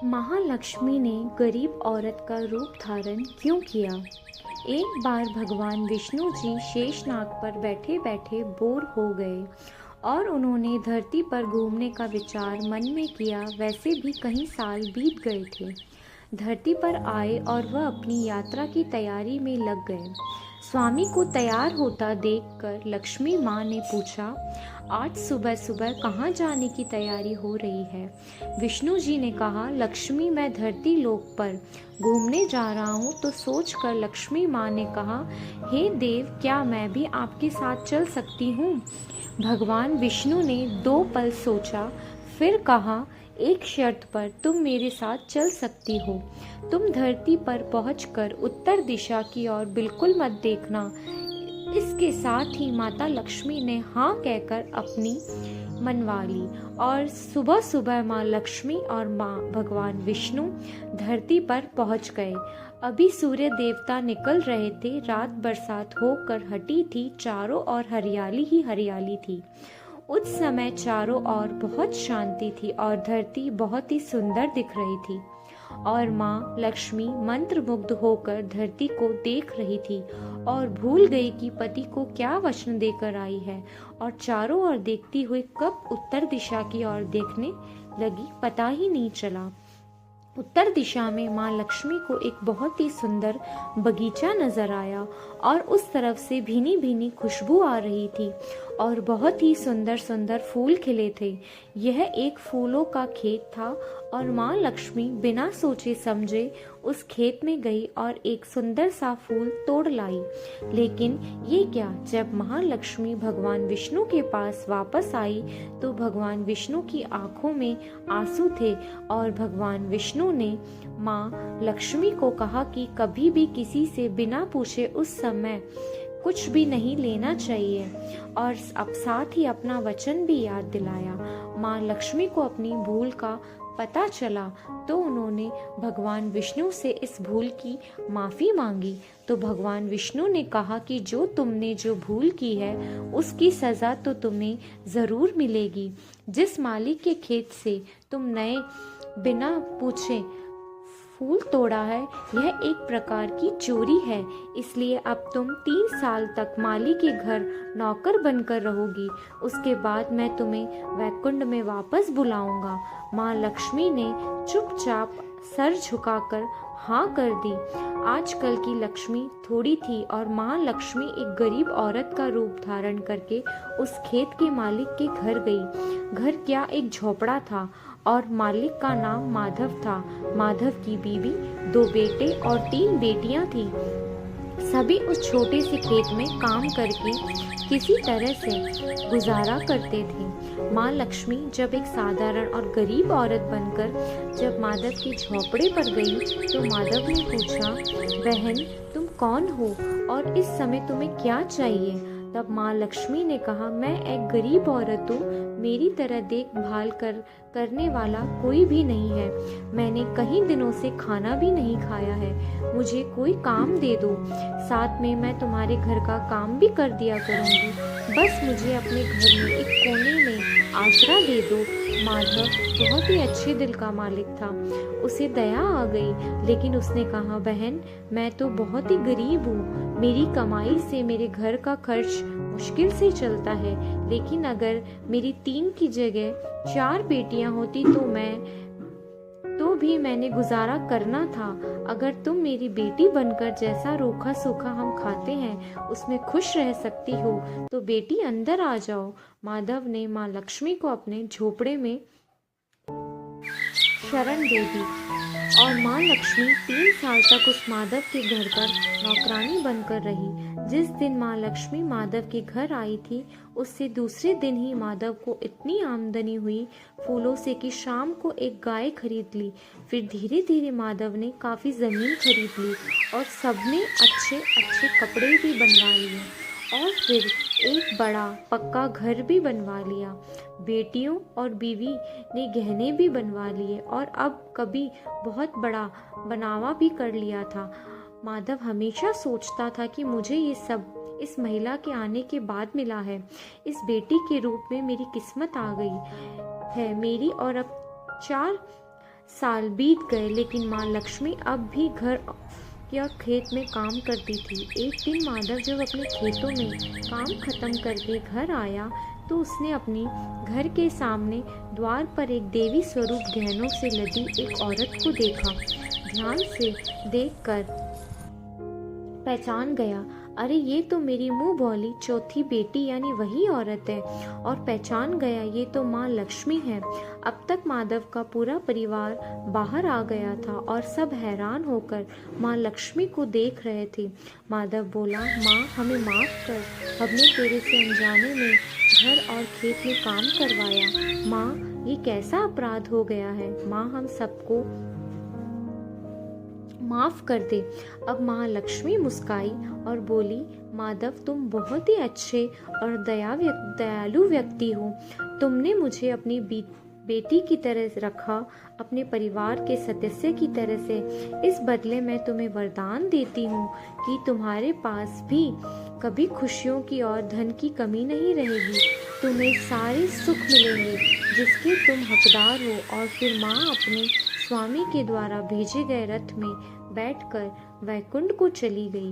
महालक्ष्मी ने गरीब औरत का रूप धारण क्यों किया? एक बार भगवान विष्णु जी शेषनाग पर बैठे बैठे बोर हो गए और उन्होंने धरती पर घूमने का विचार मन में किया। वैसे भी कई साल बीत गए थे। धरती पर आए और वह अपनी यात्रा की तैयारी में लग गए। स्वामी को तैयार होता देखकर लक्ष्मी माँ ने पूछा, आज सुबह सुबह कहाँ जाने की तैयारी हो रही है? विष्णु जी ने कहा, लक्ष्मी, मैं धरती लोक पर घूमने जा रहा हूँ। तो सोचकर लक्ष्मी माँ ने कहा, हे देव, क्या मैं भी आपके साथ चल सकती हूँ? भगवान विष्णु ने 2 पल सोचा, फिर कहा, एक शर्त पर तुम मेरे साथ चल सकती हो। तुम धरती पर पहुंचकर उत्तर दिशा की ओर बिल्कुल मत देखना। इसके साथ ही माता लक्ष्मी ने हाँ कहकर अपनी मनवा ली और सुबह सुबह माँ लक्ष्मी और माँ भगवान विष्णु धरती पर पहुंच गए। अभी सूर्य देवता निकल रहे थे। रात बरसात होकर हटी थी। चारों ओर हरियाली ही हरियाली थी। उस समय चारों ओर बहुत शांति थी और धरती बहुत ही सुंदर दिख रही थी और माँ लक्ष्मी मंत्रमुग्ध होकर धरती को देख रही थी और भूल गई कि पति को क्या वचन देकर आई है और चारों ओर देखती हुई कब उत्तर दिशा की ओर देखने लगी पता ही नहीं चला। उत्तर दिशा में माँ लक्ष्मी को एक बहुत ही सुंदर बगीचा नजर आया और उस तरफ से भीनी भीनी खुशबू आ रही थी और बहुत ही सुंदर सुंदर फूल खिले थे। यह एक फूलों का खेत था और माँ लक्ष्मी बिना सोचे समझे उस खेत में गई और एक सुंदर सा फूल तोड़ लाई। लेकिन ये क्या, जब महालक्ष्मी भगवान विष्णु के पास वापस आई तो भगवान विष्णु की आंखों में आंसू थे और भगवान विष्णु ने माँ लक्ष्मी को कहा कि कभी भी किसी से बिना पूछे उस समय कुछ भी नहीं लेना चाहिए और अब साथ ही अपना वचन भी याद दिलाया। माँ लक्ष्मी को अपनी भूल का पता चला तो उन्होंने भगवान विष्णु से इस भूल की माफ़ी मांगी। तो भगवान विष्णु ने कहा कि जो तुमने जो भूल की है उसकी सज़ा तो तुम्हें ज़रूर मिलेगी। जिस मालिक के खेत से तुम नए बिना पूछे फूल तोड़ा है, यह एक प्रकार की चोरी है। इसलिए अब तुम 3 साल तक माली के घर नौकर बनकर रहोगी। उसके बाद मैं तुम्हें वैकुंठ में वापस बुलाऊंगा। माँ लक्ष्मी ने चुपचाप सर झुकाकर हाँ कर दी। आजकल की लक्ष्मी थोड़ी थी और माँ लक्ष्मी एक गरीब औरत का रूप धारण करके उस खेत के मालिक के घर गई। घर क्या, एक झोपड़ा था और मालिक का नाम माधव था। माधव की बीवी, 2 बेटे और 3 बेटियां थी। सभी उस छोटे से खेत में काम करके किसी तरह से गुजारा करते थे। माँ लक्ष्मी जब एक साधारण और गरीब औरत बनकर जब माधव के झोपड़े पर गई तो माधव ने पूछा, बहन, तुम कौन हो और इस समय तुम्हें क्या चाहिए? तब माँ लक्ष्मी ने कहा, मैं एक गरीब औरत हूँ। मेरी तरह देखभाल करने वाला कोई भी नहीं है। मैंने कई दिनों से खाना भी नहीं खाया है। मुझे कोई काम दे दो, साथ में मैं तुम्हारे घर का काम भी कर दिया करूँगी। बस मुझे अपने घर में एक कोने में आसरा दे दो। माधव बहुत ही अच्छे दिल का मालिक था। उसे दया आ गई, लेकिन उसने कहा, बहन, मैं तो बहुत ही गरीब हूँ। मेरी कमाई से मेरे घर का खर्च मुश्किल से चलता है। लेकिन अगर मेरी 3 की जगह 4 बेटियां होती तो भी मैंने गुजारा करना था। अगर तुम मेरी बेटी बनकर जैसा रूखा सूखा हम खाते हैं उसमें खुश रह सकती हो तो बेटी अंदर आ जाओ। माधव ने माँ लक्ष्मी को अपने झोपड़े में शरण दे दी और माँ लक्ष्मी 3 साल तक उस माधव के घर पर नौकरानी बनकर रही। जिस दिन माँ लक्ष्मी माधव के घर आई थी उससे दूसरे दिन ही माधव को इतनी आमदनी हुई फूलों से कि शाम को एक गाय खरीद ली। फिर धीरे धीरे माधव ने काफ़ी ज़मीन खरीद ली और सबने अच्छे अच्छे कपड़े भी बनवा लिए और फिर एक बड़ा पक्का घर भी बनवा लिया। बेटियों और बीवी ने गहने भी बनवा लिए और अब कभी बहुत बड़ा बनावा भी कर लिया था। माधव हमेशा सोचता था कि मुझे ये सब इस महिला के आने के बाद मिला है। इस बेटी के रूप में मेरी किस्मत आ गई है मेरी और अब 4 साल बीत गए, लेकिन माँ लक्ष्मी अब भी घर या खेत में काम करती थी। एक दिन माधव जब अपने खेतों में काम खत्म करके घर आया तो उसने अपने घर के सामने द्वार पर एक देवी स्वरूप गहनों से लदी एक औरत को देखा। ध्यान से देखकर पहचान गया, अरे ये तो मेरी मुंह भोली चौथी बेटी यानी वही औरत है। और पहचान गया, ये तो माँ लक्ष्मी है। अब तक माधव का पूरा परिवार बाहर आ गया था और सब हैरान होकर माँ लक्ष्मी को देख रहे थे। माधव बोला, माँ हमें माफ कर, हमने तेरे से अनजाने में घर और खेत में काम करवाया। माँ ये कैसा अपराध हो गया है, माँ हम सबको माफ कर दे। अब महालक्ष्मी मुस्काई और बोली, माधव तुम बहुत ही अच्छे और दयालु व्यक्ति हो। तुमने मुझे अपनी बेटी की तरह रखा, अपने परिवार के सदस्य की तरह से। इस बदले मैं तुम्हें वरदान देती हूँ कि तुम्हारे पास भी कभी खुशियों की और धन की कमी नहीं रहेगी। तुम्हें सारे सुख मिलेंगे जिसके तुम हकदार हो। और फिर माँ अपने स्वामी के द्वारा भेजे गए रथ में बैठकर वैकुंठ को चली गई।